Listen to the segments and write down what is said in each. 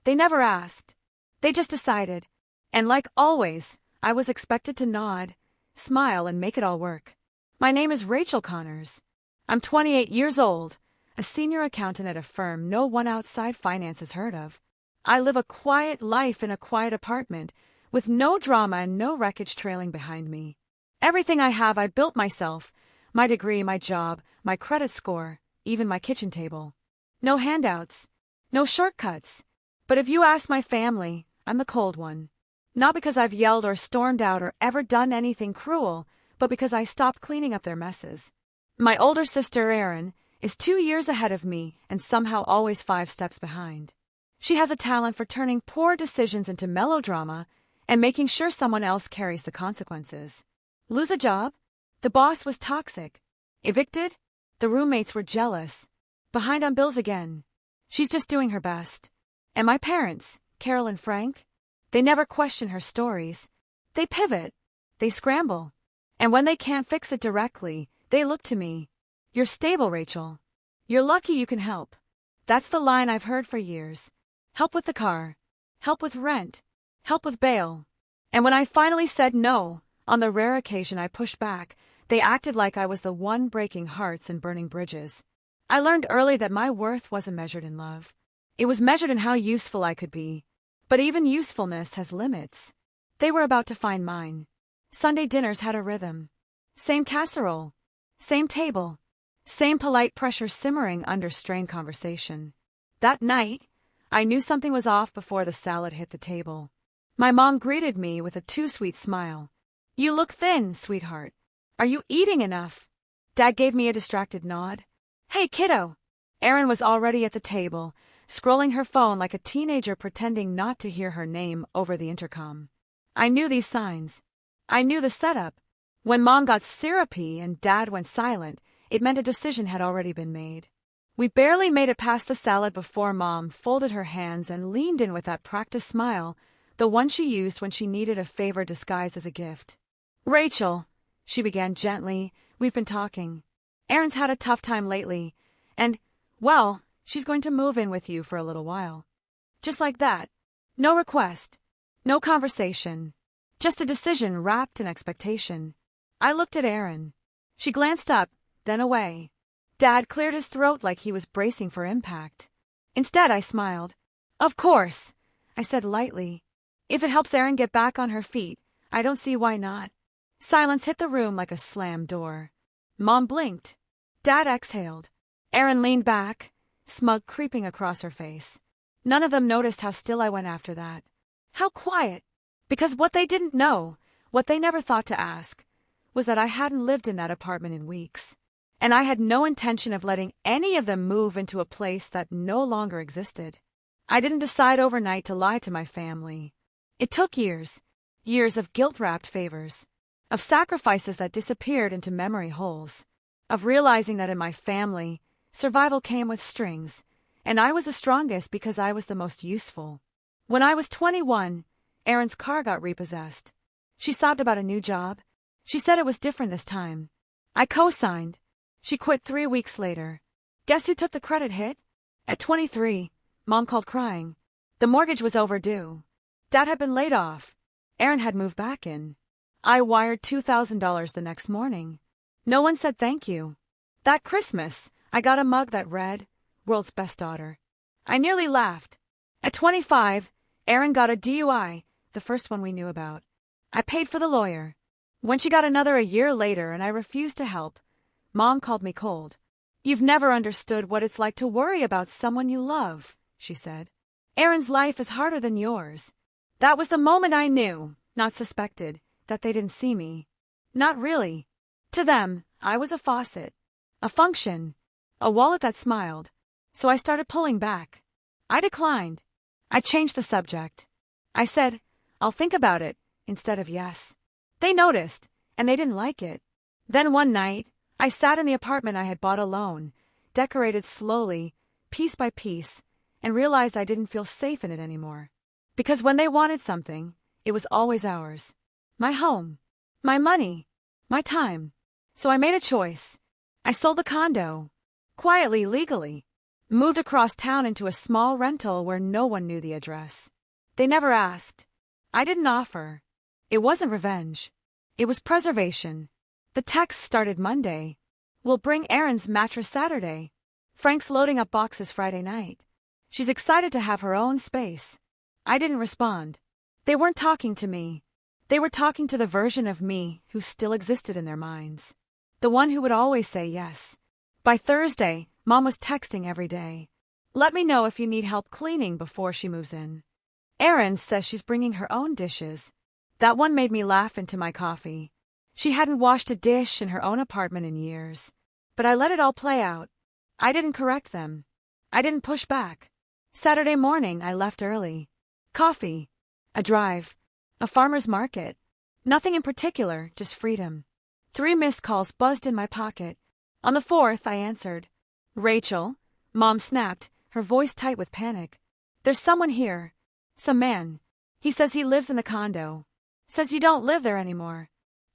They never asked. They just decided. And like always, I was expected to nod, smile, and make it all work. My name is Rachel Connors. I'm 28 years old, a senior accountant at a firm no one outside finance has heard of. I live a quiet life in a quiet apartment, with no drama and no wreckage trailing behind me. Everything I have I built myself, my degree, my job, my credit score, even my kitchen table. No handouts, no shortcuts. But if you ask my family, I'm the cold one. Not because I've yelled or stormed out or ever done anything cruel, but because I stopped cleaning up their messes. My older sister, Erin, is 2 years ahead of me and somehow always 5 steps behind. She has a talent for turning poor decisions into melodrama and making sure someone else carries the consequences. Lose a job? The boss was toxic. Evicted? The roommates were jealous. Behind on bills again. She's just doing her best. And my parents, Carol and Frank, they never question her stories. They pivot. They scramble. And when they can't fix it directly, they look to me. You're stable, Rachel. You're lucky you can help. That's the line I've heard for years. Help with the car. Help with rent. Help with bail. And when I finally said no, on the rare occasion I pushed back, they acted like I was the one breaking hearts and burning bridges. I learned early that my worth wasn't measured in love. It was measured in how useful I could be. But even usefulness has limits. They were about to find mine. Sunday dinners had a rhythm. Same casserole. Same table. Same polite pressure simmering under strained conversation. That night, I knew something was off before the salad hit the table. My mom greeted me with a too-sweet smile. You look thin, sweetheart. Are you eating enough? Dad gave me a distracted nod. Hey, kiddo. Erin was already at the table, scrolling her phone like a teenager pretending not to hear her name over the intercom. I knew these signs. I knew the setup. When Mom got syrupy and Dad went silent, it meant a decision had already been made. We barely made it past the salad before Mom folded her hands and leaned in with that practiced smile, the one she used when she needed a favor disguised as a gift. Rachel, she began gently, we've been talking. Erin's had a tough time lately, and, well, she's going to move in with you for a little while. Just like that. No request. No conversation. Just a decision wrapped in expectation. I looked at Erin. She glanced up, then away. Dad cleared his throat like he was bracing for impact. Instead, I smiled. Of course, I said lightly. If it helps Erin get back on her feet, I don't see why not. Silence hit the room like a slammed door. Mom blinked. Dad exhaled. Erin leaned back, smug creeping across her face. None of them noticed how still I went after that. How quiet. Because what they didn't know, what they never thought to ask, was that I hadn't lived in that apartment in weeks. And I had no intention of letting any of them move into a place that no longer existed. I didn't decide overnight to lie to my family. It took years, years of guilt-wrapped favors, of sacrifices that disappeared into memory holes, of realizing that in my family, survival came with strings, and I was the strongest because I was the most useful. When I was 21, Erin's car got repossessed. She sobbed about a new job. She said it was different this time. I co-signed. She quit 3 weeks later. Guess who took the credit hit? At 23, Mom called crying. The mortgage was overdue. Dad had been laid off. Erin had moved back in. I wired $2,000 the next morning. No one said thank you. That Christmas, I got a mug that read, World's Best Daughter. I nearly laughed. At 25, Erin got a DUI, the first one we knew about. I paid for the lawyer. When she got another a year later and I refused to help, Mom called me cold. You've never understood what it's like to worry about someone you love, she said. Erin's life is harder than yours. That was the moment I knew, not suspected, that they didn't see me. Not really. To them, I was a faucet, a function, a wallet that smiled. So I started pulling back. I declined. I changed the subject. I said, I'll think about it, instead of yes. They noticed, and they didn't like it. Then one night, I sat in the apartment I had bought alone, decorated slowly, piece by piece, and realized I didn't feel safe in it anymore. Because when they wanted something, it was always ours. My home, my money, my time. So I made a choice. I sold the condo. Quietly, legally. Moved across town into a small rental where no one knew the address. They never asked. I didn't offer. It wasn't revenge. It was preservation. The text started Monday. We'll bring Erin's mattress Saturday. Frank's loading up boxes Friday night. She's excited to have her own space. I didn't respond. They weren't talking to me. They were talking to the version of me who still existed in their minds. The one who would always say yes. By Thursday, Mom was texting every day. Let me know if you need help cleaning before she moves in. Erin says she's bringing her own dishes. That one made me laugh into my coffee. She hadn't washed a dish in her own apartment in years. But I let it all play out. I didn't correct them. I didn't push back. Saturday morning, I left early. Coffee. A drive. A farmer's market. Nothing in particular, just freedom. 3 missed calls buzzed in my pocket. On the 4th, I answered. Rachel, Mom snapped, her voice tight with panic. There's someone here. Some man. He says he lives in the condo. Says you don't live there anymore.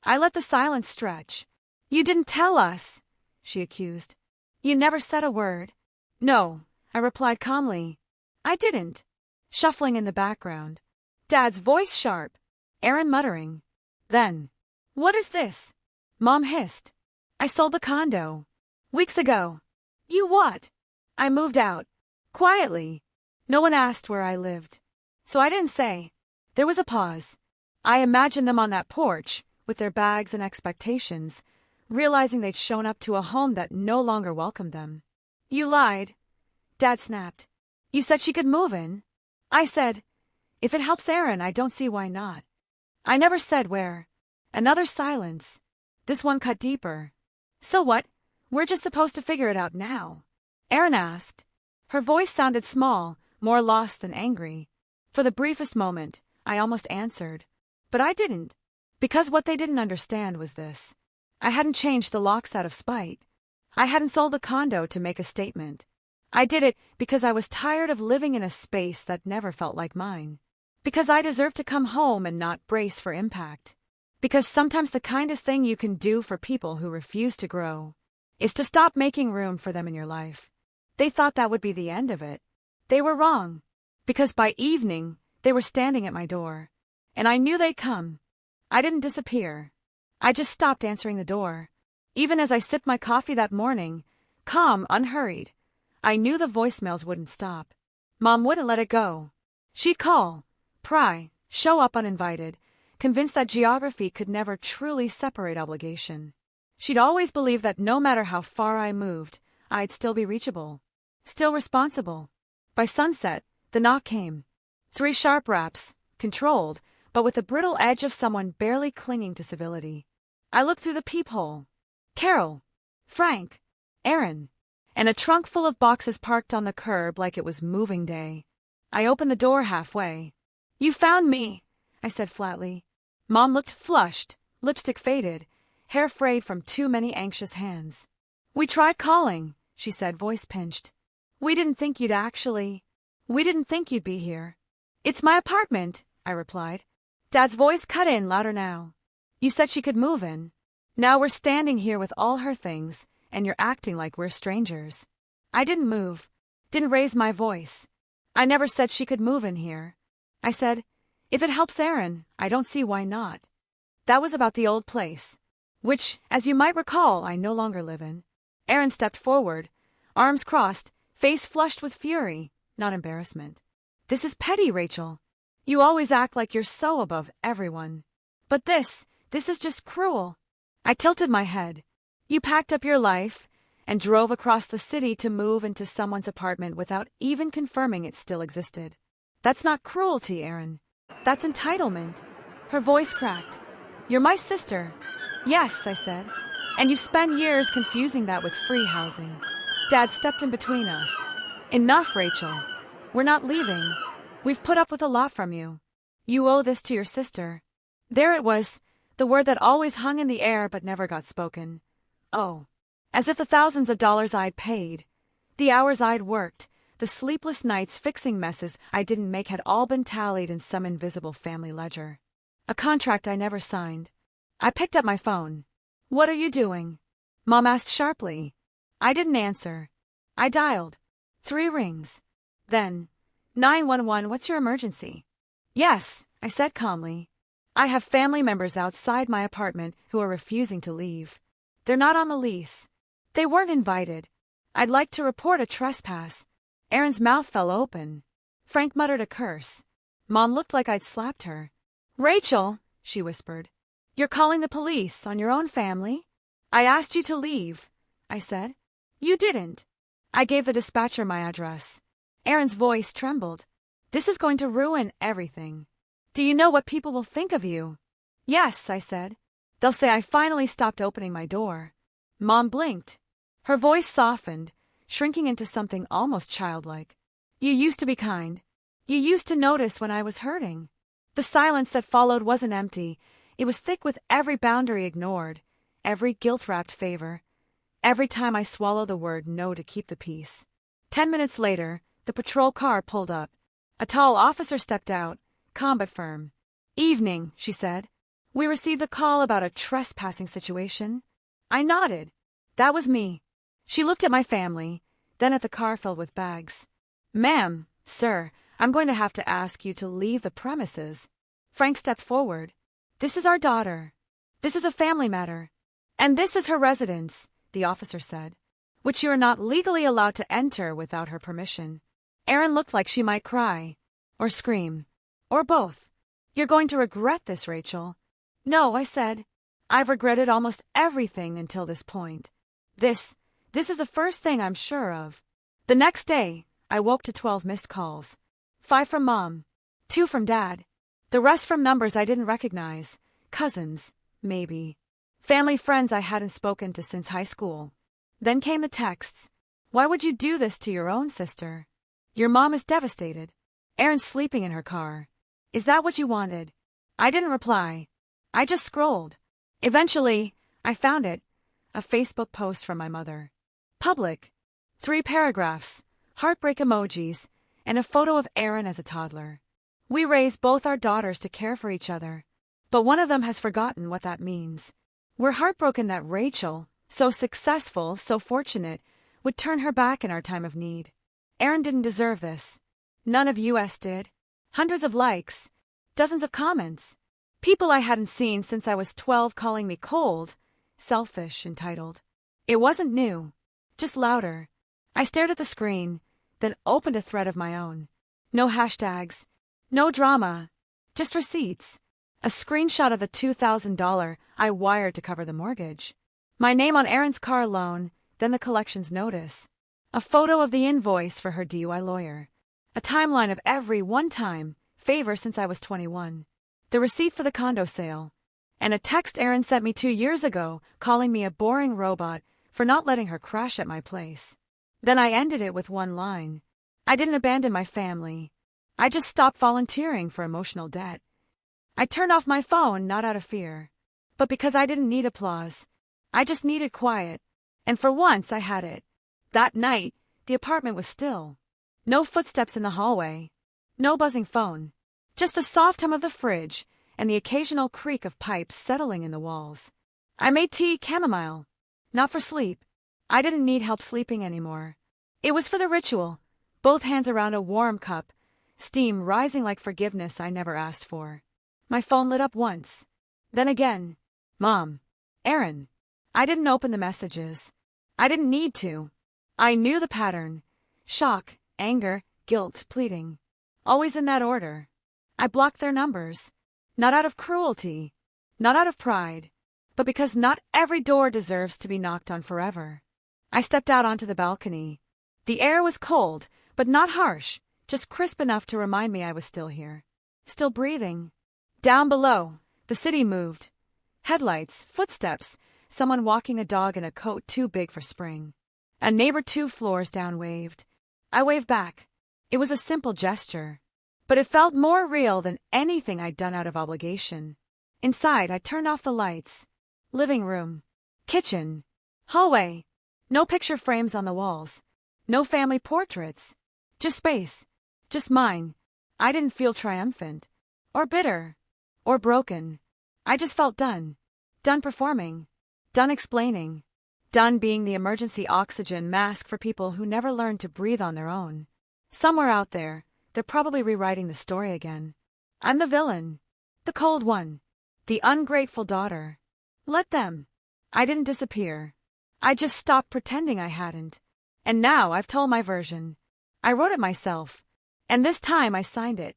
I let the silence stretch. You didn't tell us, she accused. You never said a word. No, I replied calmly. I didn't. Shuffling in the background. Dad's voice sharp. Erin muttering. Then. What is this? Mom hissed. I sold the condo. Weeks ago. You what? I moved out. Quietly. No one asked where I lived. So I didn't say. There was a pause. I imagined them on that porch, with their bags and expectations, realizing they'd shown up to a home that no longer welcomed them. You lied. Dad snapped. You said she could move in. I said, if it helps Erin, I don't see why not. I never said where. Another silence. This one cut deeper. So what? We're just supposed to figure it out now. Erin asked. Her voice sounded small, more lost than angry. For the briefest moment, I almost answered. But I didn't. Because what they didn't understand was this. I hadn't changed the locks out of spite. I hadn't sold the condo to make a statement. I did it because I was tired of living in a space that never felt like mine. Because I deserved to come home and not brace for impact. Because sometimes the kindest thing you can do for people who refuse to grow is to stop making room for them in your life. They thought that would be the end of it. They were wrong. Because by evening, they were standing at my door. And I knew they'd come. I didn't disappear. I just stopped answering the door. Even as I sipped my coffee that morning, calm, unhurried, I knew the voicemails wouldn't stop. Mom wouldn't let it go. She'd call, pry, show up uninvited, convinced that geography could never truly separate obligation. She'd always believed that no matter how far I moved, I'd still be reachable, still responsible. By sunset, the knock came. 3 sharp raps, controlled, but with the brittle edge of someone barely clinging to civility. I looked through the peephole. Carol, Frank, Erin, and a trunk full of boxes parked on the curb like it was moving day. I opened the door halfway. You found me, I said flatly. Mom looked flushed, lipstick faded, hair frayed from too many anxious hands. We tried calling, she said, voice pinched. We didn't think you'd be here. It's my apartment, I replied. Dad's voice cut in louder now. You said she could move in. Now we're standing here with all her things, and you're acting like we're strangers. I didn't move, didn't raise my voice. I never said she could move in here. I said, if it helps Erin, I don't see why not. That was about the old place, which, as you might recall, I no longer live in. Erin stepped forward, arms crossed, face flushed with fury, not embarrassment. This is petty, Rachel. You always act like you're so above everyone. But this is just cruel. I tilted my head. You packed up your life and drove across the city to move into someone's apartment without even confirming it still existed. That's not cruelty, Erin. That's entitlement. Her voice cracked. You're my sister. Yes, I said. And you've spent years confusing that with free housing. Dad stepped in between us. Enough, Rachel. We're not leaving. We've put up with a lot from you. You owe this to your sister. There it was, the word that always hung in the air but never got spoken. Oh. As if the thousands of dollars I'd paid, the hours I'd worked, the sleepless nights fixing messes I didn't make had all been tallied in some invisible family ledger. A contract I never signed. I picked up my phone. What are you doing? Mom asked sharply. I didn't answer. I dialed. 3 rings. Then, 911, what's your emergency? Yes, I said calmly. I have family members outside my apartment who are refusing to leave. They're not on the lease. They weren't invited. I'd like to report a trespass. Erin's mouth fell open. Frank muttered a curse. Mom looked like I'd slapped her. Rachel, she whispered. You're calling the police on your own family? I asked you to leave, I said. You didn't. I gave the dispatcher my address. Erin's voice trembled. This is going to ruin everything. Do you know what people will think of you? Yes, I said. They'll say I finally stopped opening my door. Mom blinked. Her voice softened, shrinking into something almost childlike. You used to be kind. You used to notice when I was hurting. The silence that followed wasn't empty. It was thick with every boundary ignored, every guilt-wrapped favor, every time I swallowed the word no to keep the peace. 10 minutes later, the patrol car pulled up. A tall officer stepped out, calm but firm. Evening, she said. We received a call about a trespassing situation. I nodded. That was me. She looked at my family, then at the car filled with bags. Ma'am, sir, I'm going to have to ask you to leave the premises. Frank stepped forward. This is our daughter. This is a family matter. And this is her residence, the officer said, which you are not legally allowed to enter without her permission. Erin looked like she might cry, or scream, or both. You're going to regret this, Rachel. No, I said. I've regretted almost everything until this point. This is the first thing I'm sure of. The next day, I woke to 12 missed calls. 5 from Mom, 2 from Dad. The rest from numbers I didn't recognize. Cousins, maybe. Family friends I hadn't spoken to since high school. Then came the texts. Why would you do this to your own sister? Your mom is devastated. Erin's sleeping in her car. Is that what you wanted? I didn't reply. I just scrolled. Eventually, I found it. A Facebook post from my mother. Public. 3 paragraphs, heartbreak emojis, and a photo of Erin as a toddler. We raised both our daughters to care for each other, but one of them has forgotten what that means. We're heartbroken that Rachel, so successful, so fortunate, would turn her back in our time of need. Erin didn't deserve this. None of us did. Hundreds of likes, dozens of comments. People I hadn't seen since I was 12 calling me cold, selfish, entitled. It wasn't new, just louder. I stared at the screen, then opened a thread of my own. No hashtags, no drama, just receipts. A screenshot of the $2,000 I wired to cover the mortgage. My name on Erin's car loan, then the collections notice. A photo of the invoice for her DUI lawyer. A timeline of every one-time favor since I was 21. The receipt for the condo sale. And a text Erin sent me 2 years ago calling me a boring robot for not letting her crash at my place. Then I ended it with one line. I didn't abandon my family. I just stopped volunteering for emotional debt. I turned off my phone not out of fear, but because I didn't need applause. I just needed quiet. And for once I had it. That night, the apartment was still. No footsteps in the hallway. No buzzing phone. Just the soft hum of the fridge and the occasional creak of pipes settling in the walls. I made tea chamomile. Not for sleep. I didn't need help sleeping anymore. It was for the ritual. Both hands around a warm cup, steam rising like forgiveness I never asked for. My phone lit up once. Then again. Mom. Erin. I didn't open the messages. I didn't need to. I knew the pattern. Shock, anger, guilt, pleading. Always in that order. I blocked their numbers. Not out of cruelty. Not out of pride. But because not every door deserves to be knocked on forever. I stepped out onto the balcony. The air was cold, but not harsh, just crisp enough to remind me I was still here. Still breathing. Down below, the city moved. Headlights, footsteps, someone walking a dog in a coat too big for spring. A neighbor 2 floors down waved. I waved back. It was a simple gesture, but it felt more real than anything I'd done out of obligation. Inside, I turned off the lights. Living room. Kitchen. Hallway. No picture frames on the walls. No family portraits. Just space. Just mine. I didn't feel triumphant. Or bitter. Or broken. I just felt done. Done performing. Done explaining. Done being the emergency oxygen mask for people who never learned to breathe on their own. Somewhere out there, they're probably rewriting the story again. I'm the villain. The cold one. The ungrateful daughter. Let them. I didn't disappear. I just stopped pretending I hadn't. And now I've told my version. I wrote it myself. And this time I signed it.